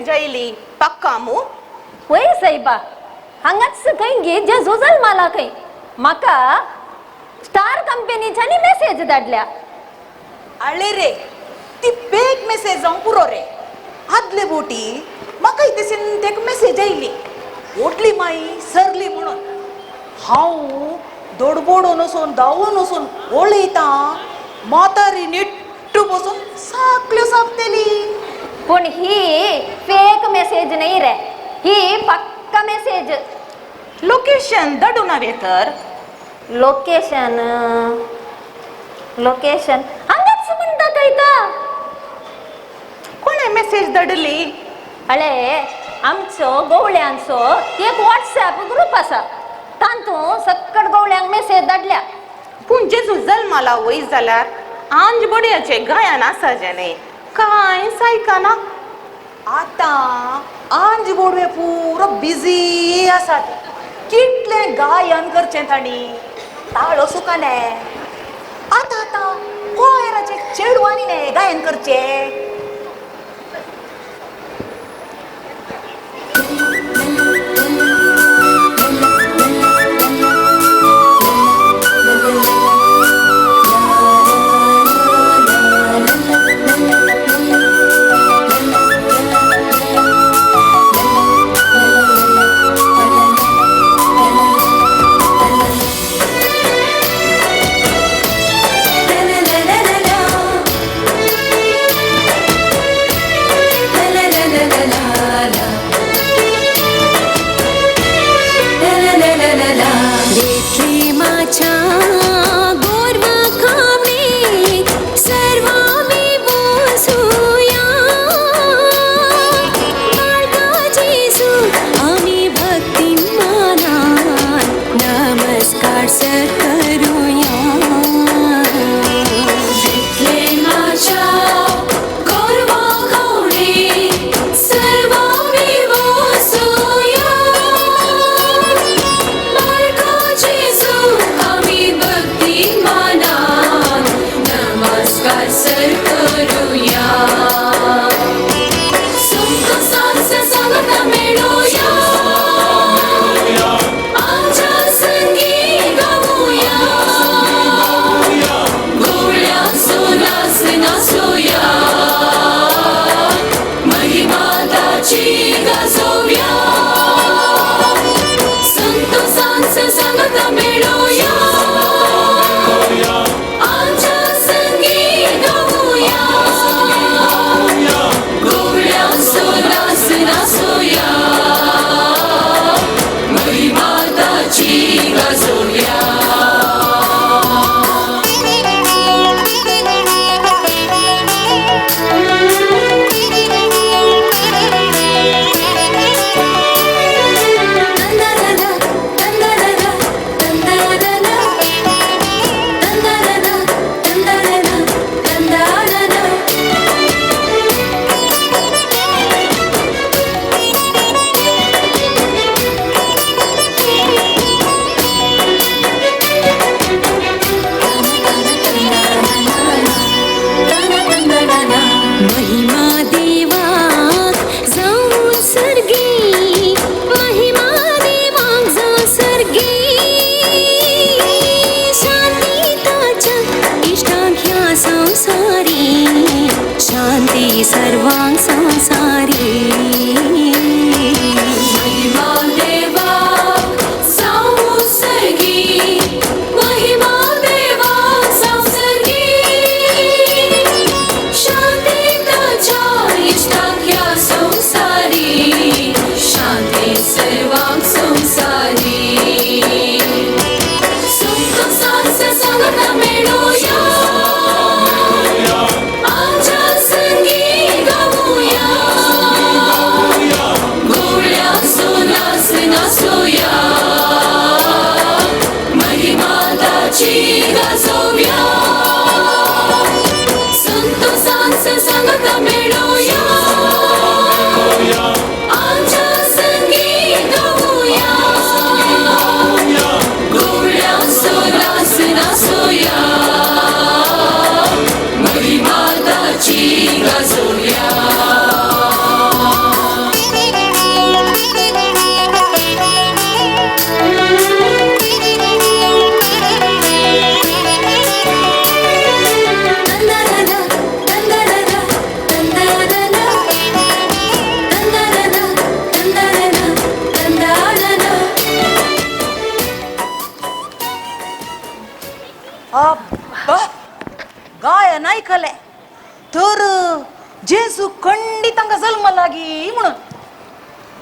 जैली पक्कामू वय साहेबा हांगाच खंय गे जे जोजल मला खंय म्हाका स्टार कंपनीच्या नी मेसेज धाडल्या. आले रे ती बेग मेसेज जाऊन पुरो रे आदले बोटी म्हाका दिसेन तेक मेसेज आयली ओटली माई सरली म्हणून हांव दोडबोडून वचून धांवून वचून ओळयता म्हातारी निट्टू बसून साकल्यो सापतेली. पण ही फेक मेसेज नाही रे, ही पक्का मेसेज. लोकेशन धाडून हांवें तर. लोकेशन लोकेशन हांगाच म्हणटा काय का कोणे मेसेज धाडली? अळे आमचो गवळ्यांचो एक व्हॉट्सॲप ग्रुप आसा तांतूं सक्कट गवळ्यांक मेसेज धाडल्या. पूण जेजू जल्माला वय जाल्यार आंज बडयाचे गायन आसा जेणे कांय सायकना. आतां आंज बोडवे पुरो बिजी आसात. कितलें गायन करचें तांणी ताळो सुकाने. आतां आतां कोयराचे चेडवांनी न्ही गायन करचें.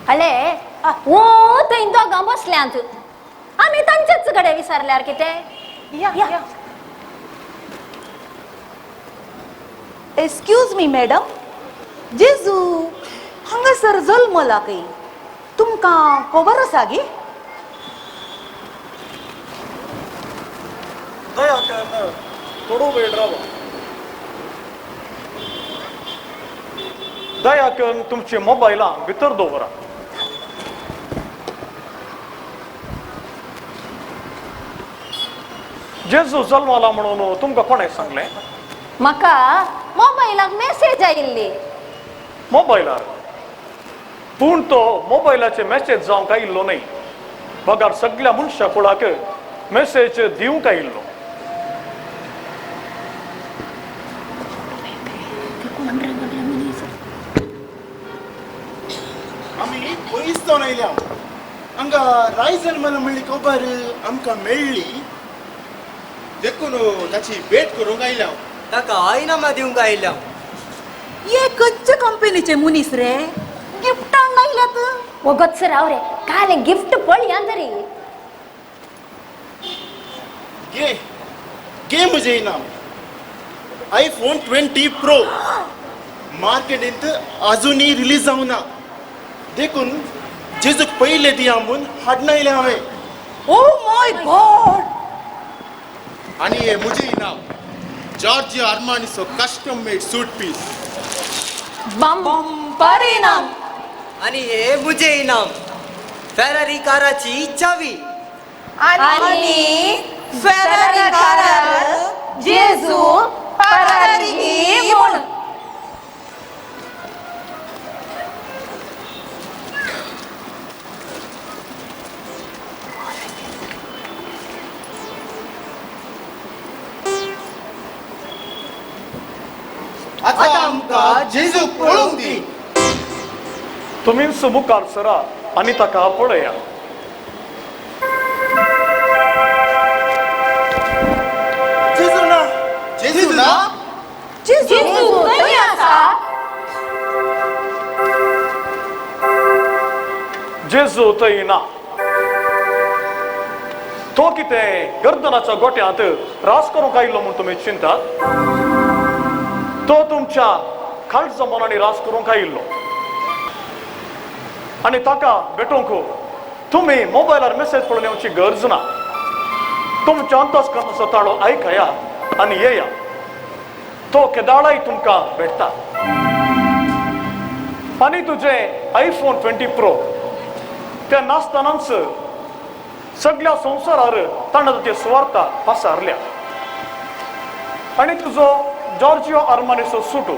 हले ओ थंय दोगां बसल्यांत आमी तांचेच कडेन विचारल्यार कितें या या एक्सक्यूज मी मॅडम जेजू हांगासर जल्मला खंय तुमकां खबर आसा गे दया करून थोडो वेळ रावा दया करून तुमची मोबायलां भितर दवरा जेजू जल्माला म्हणून तुमकां कोणें सांगलें म्हाका मोबायलाक मेसेज आयिल्ली मोबायलार पूण तो मोबायलाचे मेसेज जावंक आयिल्लो न्ही बगार सगळ्या मनशा कुळाक मेसेज दिवंक आयिल्लो आम्ही पयस जावन आयल्या हांगा रायजन मला म्हणली खबर आमकां मेळ्ळी देखून ताची भेट करूंक आयल्या ताका आयनामा दिवंक आयल्या ये खंयच्या कंपनीचे मनीस रे गिफ्टांक आयल्यात वगतच राव रे काल गिफ्ट पळया तरी घे घे म्हजें इनाम iPhone 20 Pro मार्केटींत आजुनूय रिलीज जावना देखून जेजूक पयले दिया म्हूण हाडून आयलें हांवें ओ माय गॉड आनी हे म्हजें इनाम जॉर्जियो आर्मानीचो कस्टम मेड सूट पीस बंपर इनाम आणि हे मुजे इनाम फेरारी काराची चावी आणि फेरारी कार जेजू परारी म्हूण आतां आमकां जेजूक पळोवंक दी तुमीच मुखार सरा आनी ताका पळया जेजू ना जेजू ना जेजू थंय आसा जेजू थंय ना तो कितें गर्दनाच्या गोट्यांत रास करूंक आयिल्लो म्हूण तुमी चिंतात तो तुमच्या खालच्या मनांनी रास करूंक आयिल्लो आनी ताका भेटोवंक तुमी मोबायलार मेसेज पळोवन येवची गरज ना तुमच्या अंतस्करणाचो ताळो आयकया आनी येया तो केदाळाय तुमकां भेटता आनी तुजें iPhone 20 Pro त्या नासतनाच सगळ्या संवसारार ताणें ताची सुवार्ता पासारल्या आनी तुजो जॉर्जियो आर्मानीचो सुटू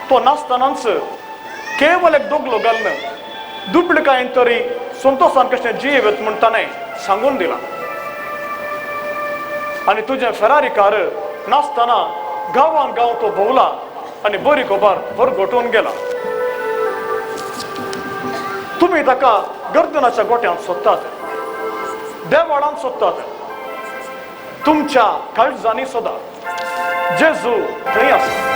तो नासतनाच केवल एक दोगलो घालून दुपलिकायेन तरी संतोषान कशें जियेवेत म्हूण ताणें सांगून दिला आनी तुजें फेरारी कार नासतना गांवान गांव तो भोवला आनी बरी खबर भरगोटून गेला तुमी ताका गर्दनाच्या गोट्यांत सोदतात देवाळांत सोदतात तुमच्या काळजांनी सोदा जेजू थंय आसा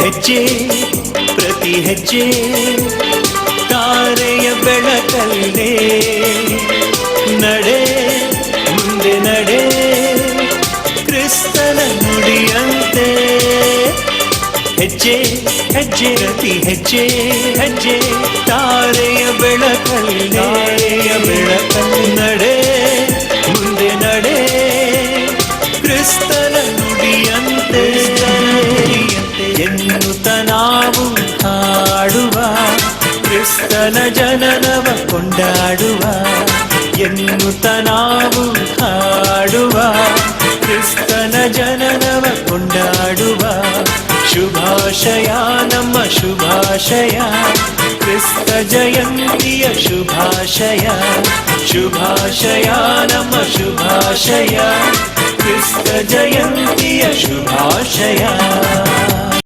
ಹೆಜ್ಜೆ ಪ್ರತಿ ಹೆಜ್ಜೆ ತಾರೆಯ ಬೆಳಕಲ್ಲೇ ನಡೆ ಮುಂದೆ ನಡೆ ಕ್ರಿಸ್ತನ ನುಡಿಯಂತೆ ಹೆಜ್ಜೆ ಹೆಜ್ಜೆ ಪ್ರತಿ ಹೆಜ್ಜೆ ಹೆಜ್ಜೆ ತಾರೆಯ ಬೆಳಕಲ್ಲೇ ಬೆಳಕಲ್ಲಿ ನಡೆ ಮುಂದೆ ನಡೆ ಕ್ರಿಸ್ತನ ನುಡಿಯಂತೆ ಎನ್ನುತ್ತ ನಾವು ಹಾಡುವ ಕ್ರಿಸ್ತನ ಜನನವ ಕೊಂಡಾಡುವ ಎನ್ನುತ್ತ ನಾವು ಹಾಡುವ ಕ್ರಿಸ್ತನ ಜನನವ ಕೊಂಡಾಡುವ ಶುಭಾಶಯ ನಮ್ಮ ಶುಭಾಶಯ ಕ್ರಿಸ್ತ ಜಯಂತಿಯ ಶುಭಾಶಯ ಶುಭಾಶಯ ನಮ ಶುಭಾಶಯ ಕ್ರಿಸ್ತ ಜಯಂತಿಯ ಶುಭಾಶಯ